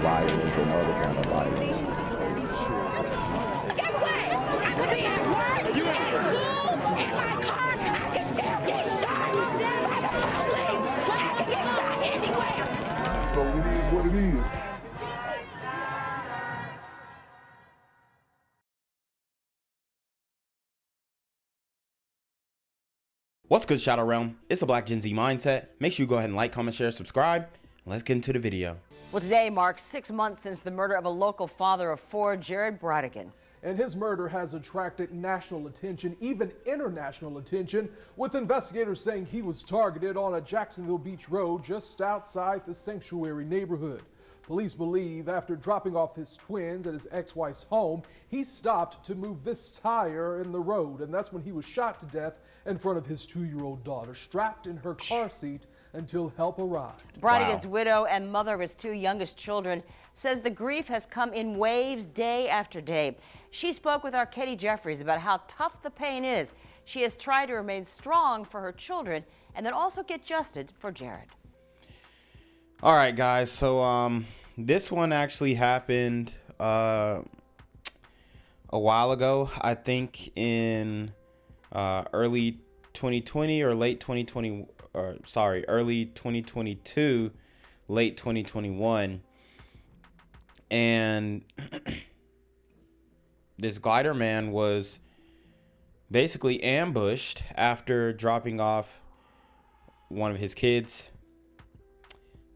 violence or no other kind of violence. Get away! I could be at work, at school, in my car, and I can still get shot by the police. But I can get shot anywhere. So it is what it is. What's good, Shadow Realm? It's a Black Gen Z Mindset. Make sure you go ahead and like, comment, share, subscribe. Let's get into the video. Well, today marks 6 months since the murder of a local father of four, Jared Bridegan. And his murder has attracted national attention, even international attention, with investigators saying he was targeted on a Jacksonville Beach road just outside the Sanctuary neighborhood. Police believe after dropping off his twins at his ex-wife's home, he stopped to move this tire in the road, and that's when he was shot to death in front of his 2-year-old daughter, strapped in her car seat until help arrived. Bridegan's widow and mother of his two youngest children says the grief has come in waves day after day. She spoke with our Katie Jeffries about how tough the pain is. She has tried to remain strong for her children and then also get adjusted for Jared. All right, guys. So this one actually happened a while ago. I think in early 2020 or late 2020. Early 2022, late 2021. And this glider man was basically ambushed after dropping off one of his kids.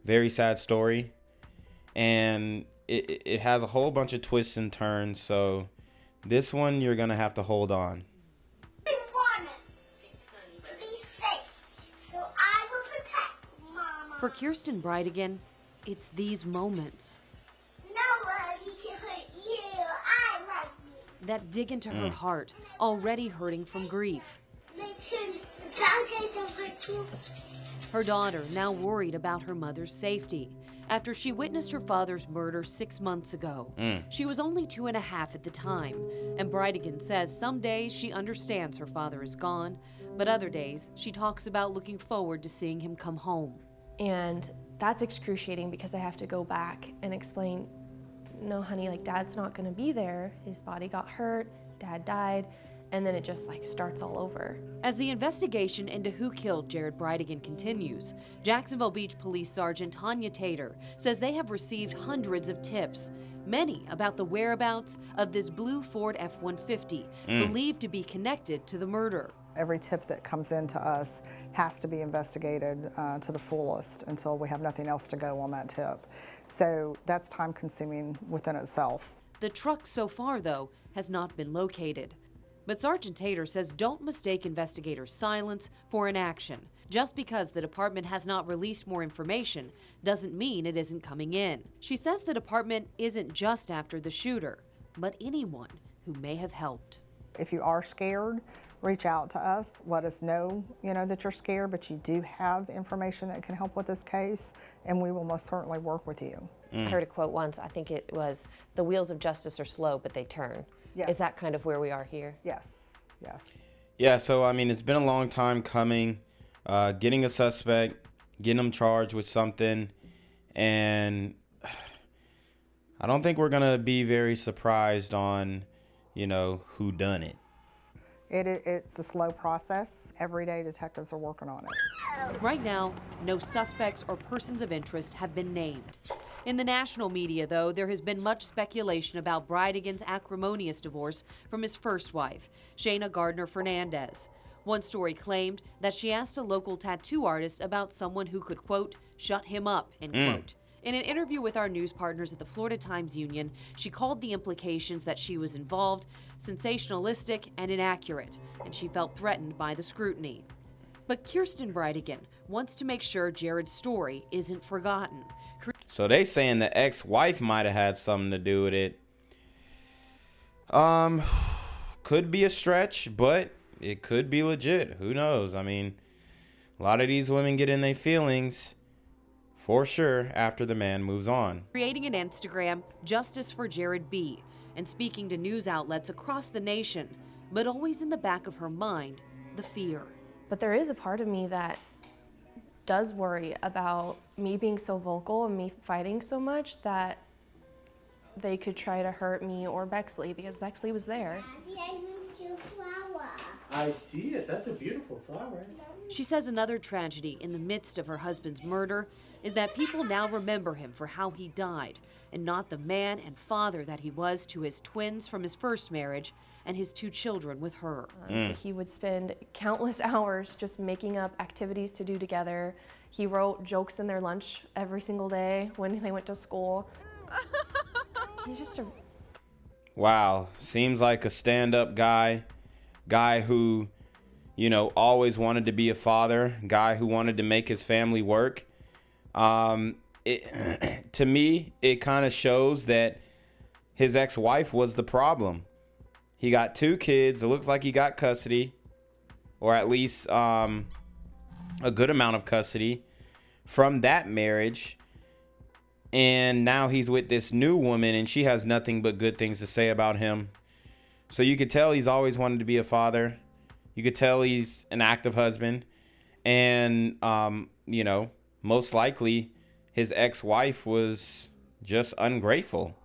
Very sad story. And it has a whole bunch of twists and turns. So this one, you're going to have to hold on. For Kirsten Bridegan, it's these moments Nobody can hurt you. I love you. that dig into her heart, already hurting from grief. Make sure the pancakes don't hurt you. Her daughter now worried about her mother's safety after she witnessed her father's murder 6 months ago. She was only 2.5 at the time, and Bridegan says some days she understands her father is gone, but other days she talks about looking forward to seeing him come home. And that's excruciating because I have to go back and explain, no, honey, like Dad's not gonna be there. His body got hurt, Dad died, and then it just like starts all over. As the investigation into who killed Jared Bridegan continues, Jacksonville Beach Police Sergeant Tanya Tater says they have received hundreds of tips, many about the whereabouts of this blue Ford F-150, believed to be connected to the murder. Every tip that comes into us has to be investigated to the fullest until we have nothing else to go on that tip. So that's time consuming within itself. The truck so far, though, has not been located. But Sergeant Tater says don't mistake investigators' silence for inaction. Just because the department has not released more information doesn't mean it isn't coming in. She says the department isn't just after the shooter, but anyone who may have helped. If you are scared, reach out to us. Let us know, that you're scared, but you do have information that can help with this case, and we will most certainly work with you. I heard a quote once, I think it was, the wheels of justice are slow, but they turn. Yes. Is that kind of where we are here? Yes, yes. Yeah, so I mean, it's been a long time coming. Getting a suspect, getting them charged with something, and I don't think we're gonna be very surprised on, who done it. It's a slow process. Every day detectives are working on it. Right now, no suspects or persons of interest have been named. In the national media, though, there has been much speculation about Bridegan's acrimonious divorce from his first wife, Shayna Gardner Fernandez. One story claimed that she asked a local tattoo artist about someone who could, quote, shut him up, end quote. In an interview with our news partners at the Florida Times Union, she called the implications that she was involved sensationalistic and inaccurate, and she felt threatened by the scrutiny. But Kirsten Bridegan wants to make sure Jared's story isn't forgotten. So they saying the ex-wife might have had something to do with it. Could be a stretch, but it could be legit. Who knows? I mean, a lot of these women get in their feelings for sure after the man moves on. Creating an Instagram, Justice for Jared B., and speaking to news outlets across the nation, but always in the back of her mind, the fear. But there is a part of me that does worry about me being so vocal and me fighting so much that they could try to hurt me or Bexley because Bexley was there. Daddy, I moved your flower. I see it. That's a beautiful flower. She says another tragedy in the midst of her husband's murder is that people now remember him for how he died and not the man and father that he was to his twins from his first marriage and his 2 children with her. So he would spend countless hours just making up activities to do together. He wrote jokes in their lunch every single day when they went to school. He's just a... Wow, seems like a stand-up guy who, you know, always wanted to be a father, guy who wanted to make his family work. To me, it kind of shows that his ex-wife was the problem. He got 2 kids. It looks like he got custody, or at least a good amount of custody from that marriage. And now he's with this new woman, and she has nothing but good things to say about him. So you could tell he's always wanted to be a father. You could tell he's an active husband. And, you know, most likely his ex-wife was just ungrateful.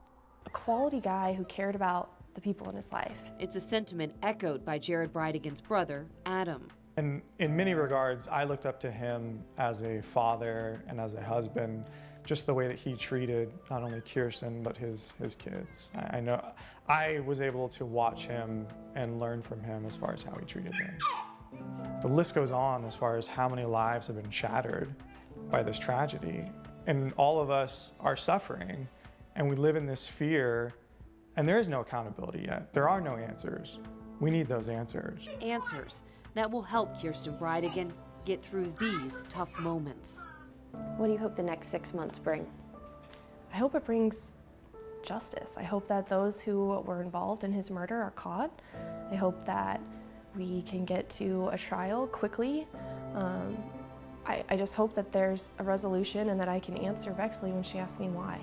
A quality guy who cared about the people in his life. It's a sentiment echoed by Jared Bridegan's brother, Adam. And in many regards, I looked up to him as a father and as a husband, just the way that he treated not only Kirsten, but his kids. I know I was able to watch him and learn from him as far as how he treated them. The list goes on as far as how many lives have been shattered by this tragedy. And all of us are suffering, and we live in this fear, and there is no accountability yet. There are no answers. We need those answers. Answers that will help Kirsten Bridegan get through these tough moments. What do you hope the next 6 months bring? I hope it brings justice. I hope that those who were involved in his murder are caught. I hope that we can get to a trial quickly. I just hope that there's a resolution and that I can answer Bexley when she asks me why.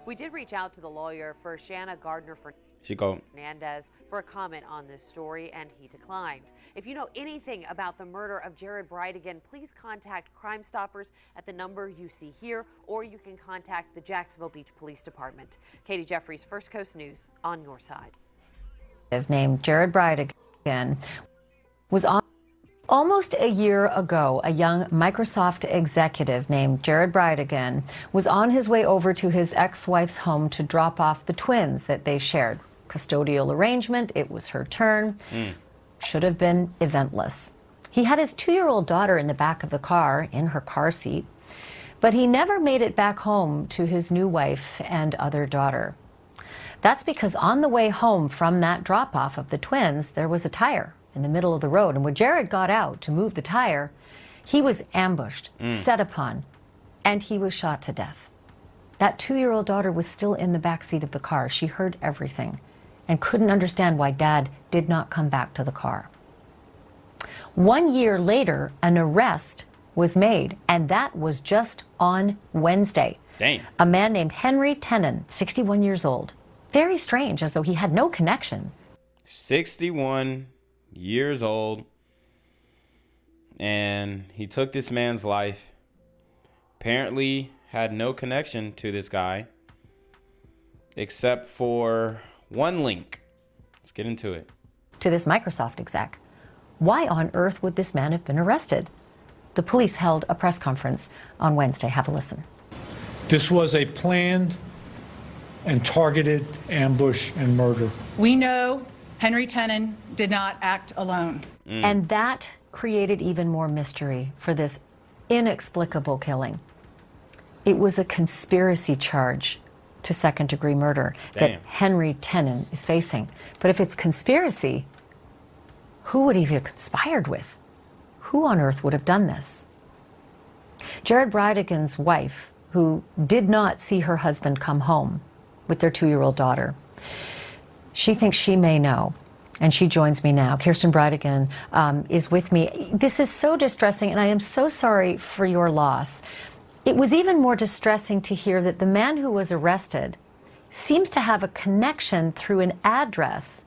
We did reach out to the lawyer for Shanna Gardner Fernandez for a comment on this story, and he declined. If you know anything about the murder of Jared Bridegan, please contact Crime Stoppers at the number you see here, or you can contact the Jacksonville Beach Police Department. Katie Jeffries, First Coast News, on your side. Named Jared Bridegan was on. Almost a year ago, a young Microsoft executive named Jared Bridegan was on his way over to his ex-wife's home to drop off the twins that they shared. Custodial arrangement, it was her turn. Should have been eventless. He had his 2-year-old daughter in the back of the car, in her car seat, but he never made it back home to his new wife and other daughter. That's because on the way home from that drop-off of the twins, there was a tire in the middle of the road. And when Jared got out to move the tire, he was ambushed, set upon, and he was shot to death. That 2-year-old daughter was still in the back seat of the car. She heard everything and couldn't understand why Dad did not come back to the car. 1 year later, an arrest was made, and that was just on Wednesday. Dang. A man named Henry Tenen, 61 years old. Very strange, as though he had no connection. 61 years old, and he took this man's life. Apparently had no connection to this guy except for one link. Let's get into it. To this Microsoft exec. Why on earth would this man have been arrested? The police held a press conference on Wednesday. Have a listen. This was a planned and targeted ambush and murder. We know Henry Tenen did not act alone. And that created even more mystery for this inexplicable killing. It was a conspiracy charge to second-degree murder that Henry Tenen is facing. But if it's conspiracy, who would he have conspired with? Who on earth would have done this? Jared Bridegan's wife, who did not see her husband come home with their 2-year-old daughter, she thinks she may know, and she joins me now. Kirsten Bridegan is with me. This is so distressing, and I am so sorry for your loss. It was even more distressing to hear that the man who was arrested seems to have a connection through an address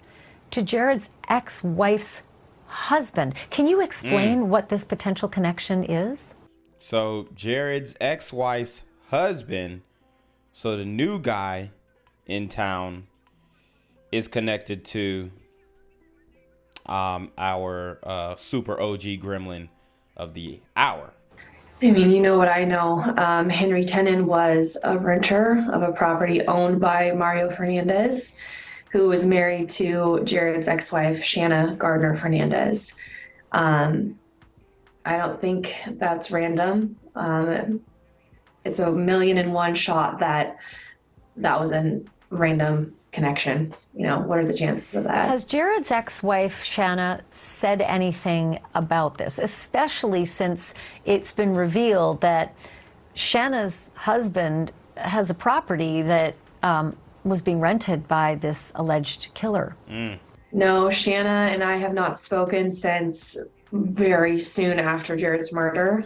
to Jared's ex-wife's husband. Can you explain what this potential connection is? So Jared's ex-wife's husband, so the new guy in town is connected to our super OG gremlin of the hour. I mean, you know what I know. Henry Tenen was a renter of a property owned by Mario Fernandez, who was married to Jared's ex-wife, Shanna Gardner Fernandez. I don't think that's random. It's a 1,000,000 shot that was a random connection. You know, what are the chances of that? Has Jared's ex-wife, Shanna, said anything about this, especially since it's been revealed that Shanna's husband has a property that was being rented by this alleged killer? No, Shanna and I have not spoken since very soon after Jared's murder.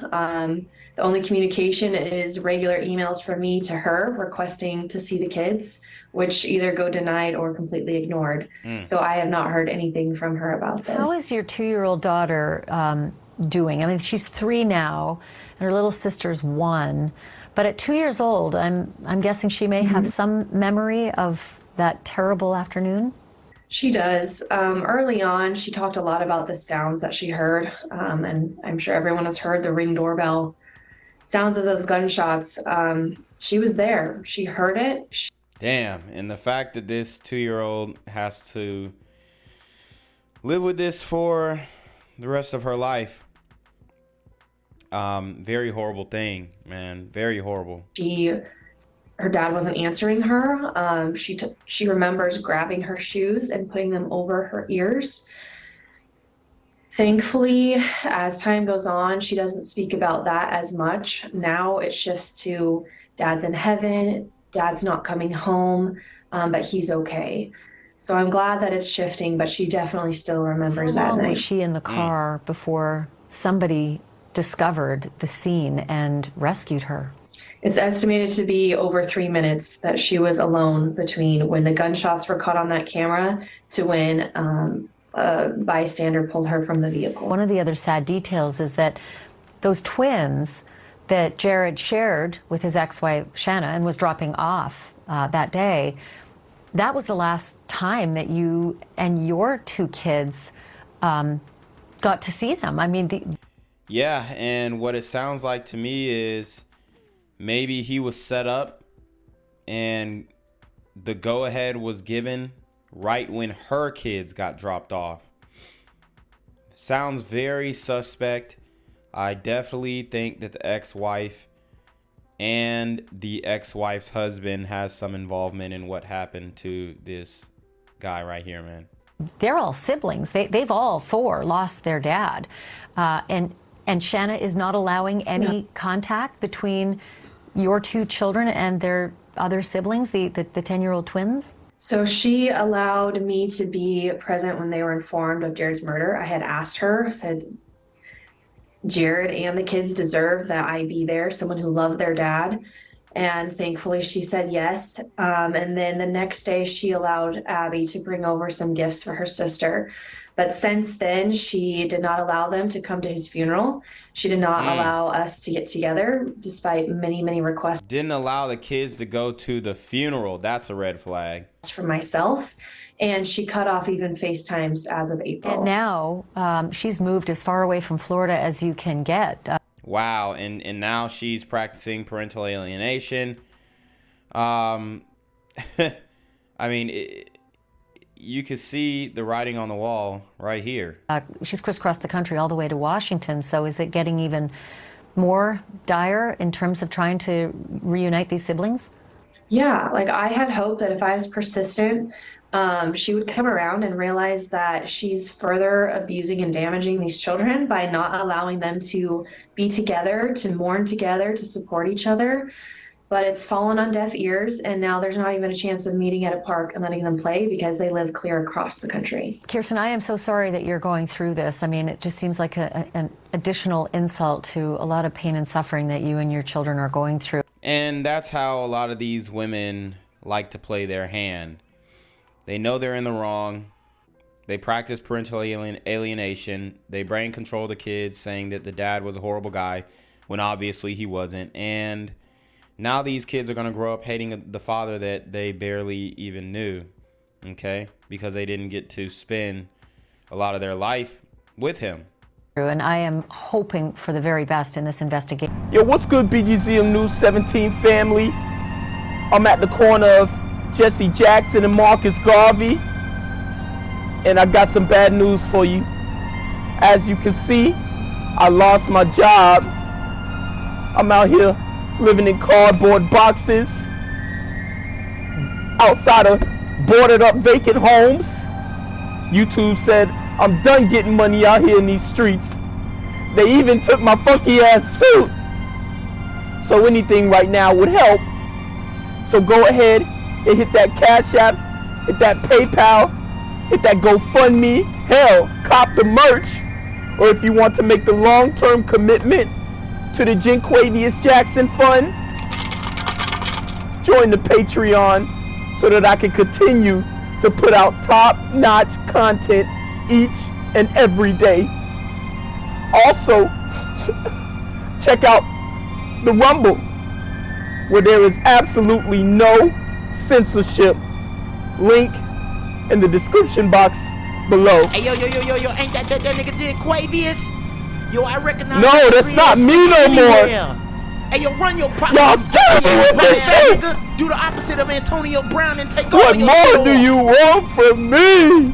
The only communication is regular emails from me to her requesting to see the kids, which either go denied or completely ignored. So I have not heard anything from her about this. How is your 2-year-old daughter doing? I mean, she's 3 now, and her little sister's 1. But at 2 years old, I'm guessing she may have some memory of that terrible afternoon? She does. Early on, she talked a lot about the sounds that she heard, and I'm sure everyone has heard the Ring doorbell sounds of those gunshots. She was there. She heard it. Damn. And the fact that this 2-year-old has to live with this for the rest of her life. Very horrible thing, man. Very horrible. Her dad wasn't answering her. She remembers grabbing her shoes and putting them over her ears. Thankfully, as time goes on, she doesn't speak about that as much. Now it shifts to dad's in heaven, dad's not coming home, but he's okay. So I'm glad that it's shifting, but she definitely still remembers that night. How long was she in the car before somebody discovered the scene and rescued her? It's estimated to be over 3 minutes that she was alone between when the gunshots were caught on that camera to when a bystander pulled her from the vehicle. One of the other sad details is that those twins that Jared shared with his ex-wife Shanna and was dropping off that day, that was the last time that you and your 2 kids got to see them. I mean, yeah, and what it sounds like to me is maybe he was set up and the go-ahead was given right when her kids got dropped off. Sounds very suspect. I definitely think that the ex-wife and the ex-wife's husband has some involvement in what happened to this guy right here, man. They're all siblings. They've all 4 lost their dad. And Shanna is not allowing any contact between your 2 children and their other siblings, the 10-year-old twins? So she allowed me to be present when they were informed of Jared's murder. I had asked her, said, Jared and the kids deserve that I be there, someone who loved their dad. And thankfully she said yes. And then the next day she allowed Abby to bring over some gifts for her sister. But since then, she did not allow them to come to his funeral. She did not allow us to get together, despite many, many requests. Didn't allow the kids to go to the funeral. That's a red flag. For myself. And she cut off even FaceTimes as of April. And now she's moved as far away from Florida as you can get. Wow. And now she's practicing parental alienation. I mean, you can see the writing on the wall right here. She's crisscrossed the country all the way to Washington. So is it getting even more dire in terms of trying to reunite these siblings? Yeah, like I had hoped that if I was persistent, she would come around and realize that she's further abusing and damaging these children by not allowing them to be together, to mourn together, to support each other. But it's fallen on deaf ears, and now there's not even a chance of meeting at a park and letting them play because they live clear across the country. Kirsten, I am so sorry that you're going through this. I mean, it just seems like an additional insult to a lot of pain and suffering that you and your children are going through. And that's how a lot of these women like to play their hand. They know they're in the wrong. They practice parental alienation. They brain control the kids, saying that the dad was a horrible guy when obviously he wasn't. And Now these kids are going to grow up hating the father that they barely even knew, okay? Because they didn't get to spend a lot of their life with him. And I am hoping for the very best in this investigation. Yo, what's good, BGZM News 17 family? I'm at the corner of Jesse Jackson and Marcus Garvey, and I got some bad news for you. As you can see, I lost my job. I'm out here living in cardboard boxes outside of boarded up vacant homes. YouTube said I'm done getting money out here in these streets. They even took my funky ass suit. So anything right now would help. So go ahead and hit that Cash App, hit that PayPal, hit that GoFundMe, hell, cop the merch. Or if you want to make the long-term commitment to the Jinquavius Jackson Fund, join the Patreon so that I can continue to put out top-notch content each and every day. Also, check out the Rumble, where there is absolutely no censorship. Link in the description box below. Hey, yo, ain't that nigga Jinquavius? Yo, I recognize. No, that's not me no more. Hey, yo, run your pocket. Y'all killing me with this shit. Do the opposite of Antonio Brown and take What all your more do you want from me?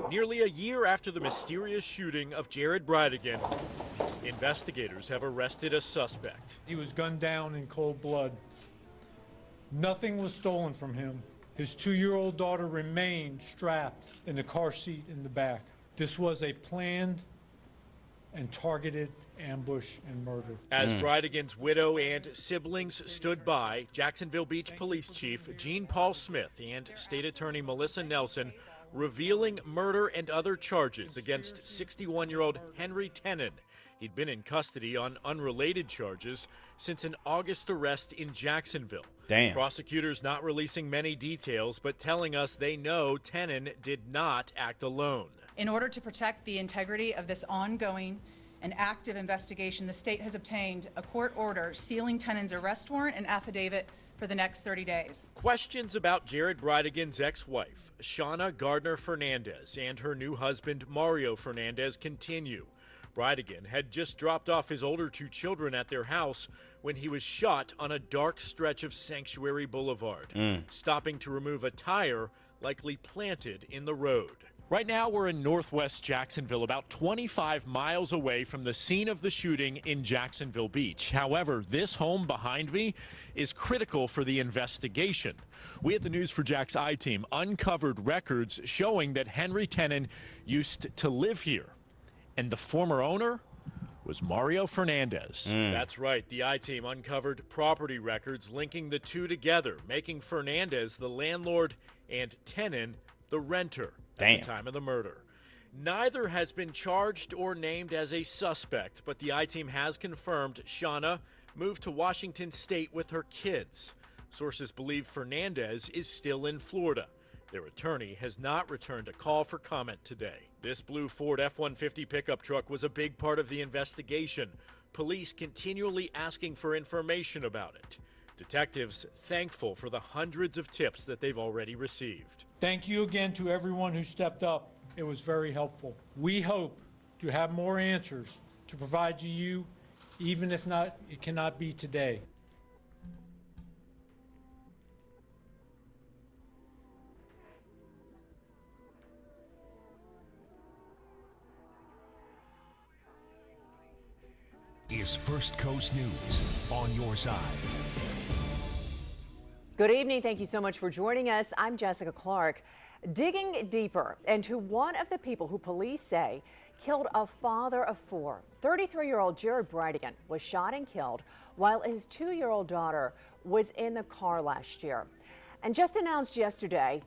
Nearly a year after the mysterious shooting of Jared Bridegan, investigators have arrested a suspect. He was gunned down in cold blood. Nothing was stolen from him. His 2-year-old daughter remained strapped in the car seat in the back. This was a planned and targeted ambush and murder. As Bridegan's widow and siblings stood by, Jacksonville Beach Police Chief Gene Paul Smith and State Attorney Melissa Nelson revealing murder and other charges against 61-year-old Henry Tenen. He'd been in custody on unrelated charges since an August arrest in Jacksonville. Damn. Prosecutors not releasing many details, but telling us they know Tenen did not act alone. In order to protect the integrity of this ongoing and active investigation, the state has obtained a court order sealing Tenen's arrest warrant and affidavit for the next 30 days. Questions about Jared Bridegan's ex-wife, Shauna Gardner Fernandez, and her new husband, Mario Fernandez, continue. Bridegan had just dropped off his older 2 children at their house when he was shot on a dark stretch of Sanctuary Boulevard, stopping to remove a tire likely planted in the road. Right now, we're in northwest Jacksonville, about 25 miles away from the scene of the shooting in Jacksonville Beach. However, this home behind me is critical for the investigation. We at the News4Jax I-Team uncovered records showing that Henry Tenen used to live here, and the former owner was Mario Fernandez. That's right. The I-Team uncovered property records linking the two together, making Fernandez the landlord and Tenen the renter at the time of the murder. Neither has been charged or named as a suspect, but the I-Team has confirmed Shauna moved to Washington State with her kids. Sources believe Fernandez is still in Florida. Their attorney has not returned a call for comment today. This blue Ford F-150 pickup truck was a big part of the investigation. Police continually asking for information about it. Detectives thankful for the hundreds of tips that they've already received. Thank you again to everyone who stepped up. It was very helpful. We hope to have more answers to provide to you, even if not, it cannot be today. Is First Coast News on your side? Good evening. Thank you so much for joining us. I'm Jessica Clark. Digging deeper into one of the people who police say killed a father of 4. 33-year-old Jared Bridegan was shot and killed while his 2-year-old daughter was in the car last year. And just announced yesterday,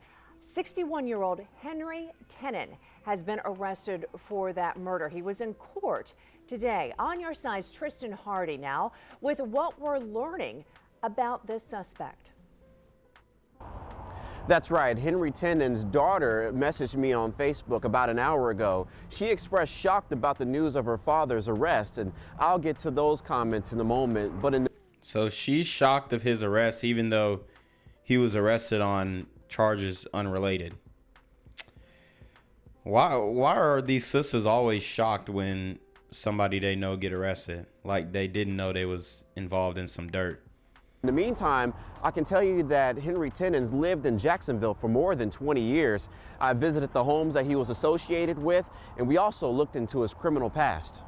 61-year-old Henry Tenen has been arrested for that murder. He was in court today. On your side's Tristan Hardy now with what we're learning about this suspect. That's right. Henry Tenon's daughter messaged me on Facebook about an hour ago. She expressed shock about the news of her father's arrest, and I'll get to those comments in a moment. But So she's shocked of his arrest, even though he was arrested on charges unrelated. Why are these sisters always shocked when somebody they know get arrested? Like they didn't know they was involved in some dirt. In the meantime, I can tell you that Henry Tenon's lived in Jacksonville for more than 20 years. I visited the homes that he was associated with, and we also looked into his criminal past.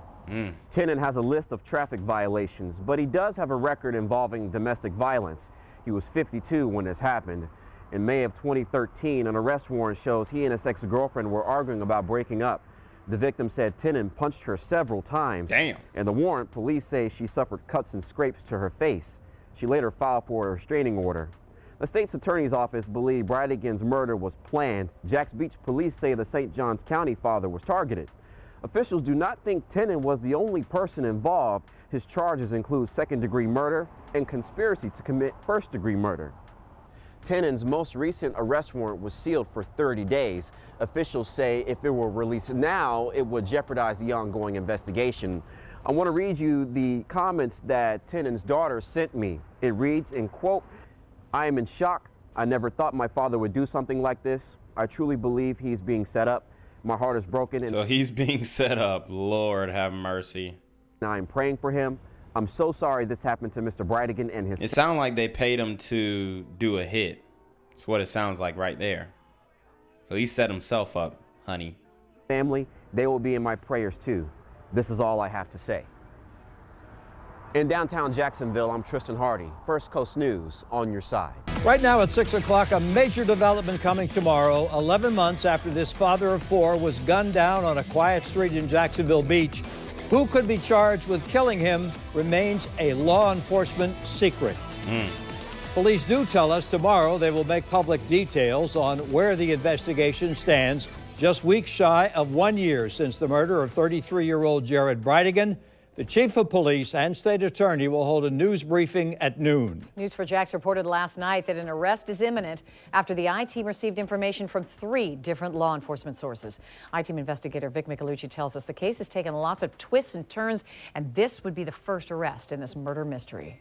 Tenon has a list of traffic violations, but he does have a record involving domestic violence. He was 52 when this happened. In May of 2013, an arrest warrant shows he and his ex-girlfriend were arguing about breaking up. The victim said Tenon punched her several times. Damn. In the warrant, police say she suffered cuts and scrapes to her face. She later filed for a restraining order. The state's attorney's office believed Bridegan's murder was planned. Jax Beach police say the St. Johns County father was targeted. Officials do not think Tenon was the only person involved. His charges include second-degree murder and conspiracy to commit first-degree murder. Tenon's most recent arrest warrant was sealed for 30 days. Officials say if it were released now, it would jeopardize the ongoing investigation. I want to read you the comments that Tenon's daughter sent me. It reads, in quote, "I am in shock. I never thought my father would do something like this. I truly believe he's being set up. My heart is broken." So he's being set up. Lord have mercy. I'm praying for him. I'm so sorry this happened to Mr. Bridegan and his... It sounds like they paid him to do a hit. That's what it sounds like right there. So he set himself up, honey. Family, they will be in my prayers too. This is all I have to say. In downtown Jacksonville, I'm Tristan Hardy. First Coast News on your side. Right now at 6 o'clock, a major development coming tomorrow, 11 months after this father of four was gunned down on a quiet street in Jacksonville Beach. Who could be charged with killing him remains a law enforcement secret. Police do tell us tomorrow they will make public details on where the investigation stands, just weeks shy of 1 year since the murder of 33-year-old Jared Bridegan. The chief of police and state attorney will hold a news briefing at noon. News4Jax reported last night that an arrest is imminent after the I-Team received information from 3 different law enforcement sources. I-Team investigator Vic Michelucci tells us the case has taken lots of twists and turns, and this would be the first arrest in this murder mystery.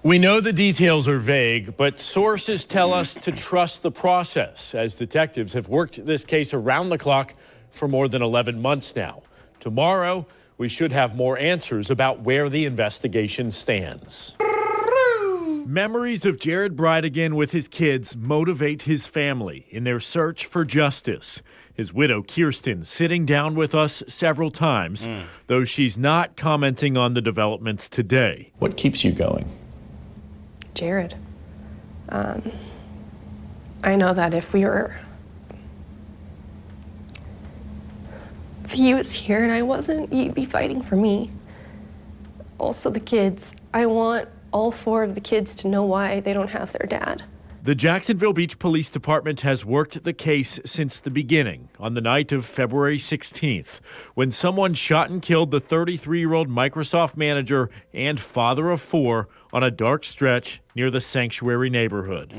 We know the details are vague, but sources tell us to trust the process, as detectives have worked this case around the clock for more than 11 months now. Tomorrow, we should have more answers about where the investigation stands. Memories of Jared Bridegan with his kids motivate his family in their search for justice. His widow, Kirsten, sitting down with us several times, though she's not commenting on the developments today. What keeps you going? Jared. I know that if he was here and I wasn't, he'd be fighting for me. Also the kids. I want all 4 of the kids to know why they don't have their dad. The Jacksonville Beach Police Department has worked the case since the beginning, on the night of February 16th, when someone shot and killed the 33-year-old Microsoft manager and father of 4 on a dark stretch near the Sanctuary neighborhood.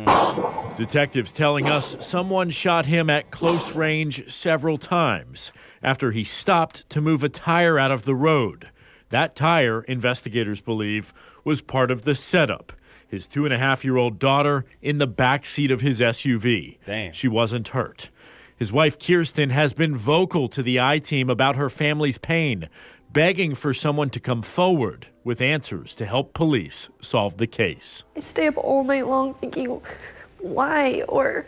Detectives telling us someone shot him at close range several times after he stopped to move a tire out of the road. That tire, investigators believe, was part of the setup. His 2.5-year-old daughter in the back seat of his SUV. Damn. She wasn't hurt. His wife, Kirsten, has been vocal to the I-Team about her family's pain, begging for someone to come forward with answers to help police solve the case. I stay up all night long thinking, why? Or,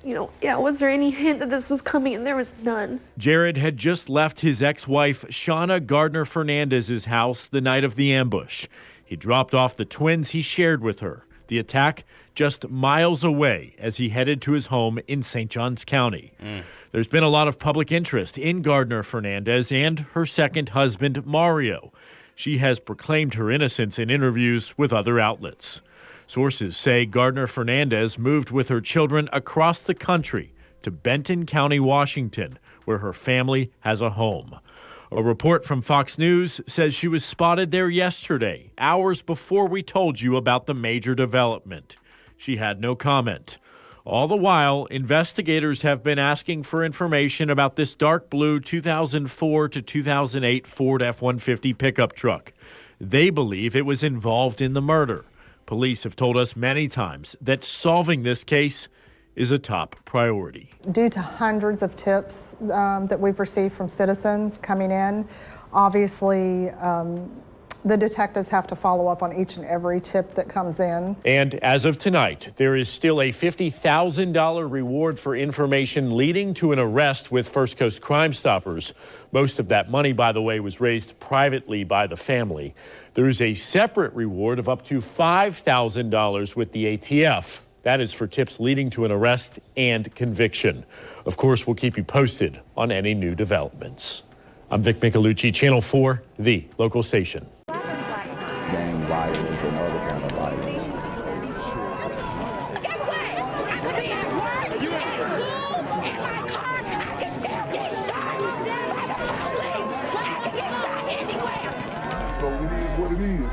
was there any hint that this was coming? And there was none. Jared had just left his ex-wife, Shauna Gardner Fernandez's house the night of the ambush. He dropped off the twins he shared with her. The attack just miles away as he headed to his home in St. Johns County. There's been a lot of public interest in Gardner Fernandez and her second husband, Mario. She has proclaimed her innocence in interviews with other outlets. Sources say Gardner Fernandez moved with her children across the country to Benton County, Washington, where her family has a home. A report from Fox News says she was spotted there yesterday, hours before we told you about the major development. She had no comment. All the while, investigators have been asking for information about this dark blue 2004 to 2008 Ford F-150 pickup truck. They believe it was involved in the murder. Police have told us many times that solving this case is a top priority. Due to hundreds of tips that we've received from citizens coming in, obviously the detectives have to follow up on each and every tip that comes in. And as of tonight, there is still a $50,000 reward for information leading to an arrest with First Coast Crime Stoppers. Most of that money, by the way, was raised privately by the family. There is a separate reward of up to $5,000 with the ATF. That is for tips leading to an arrest and conviction. Of course, we'll keep you posted on any new developments. I'm Vic Micolucci, Channel 4, the local station. Gang violence and other kind of violence. So it is what it is.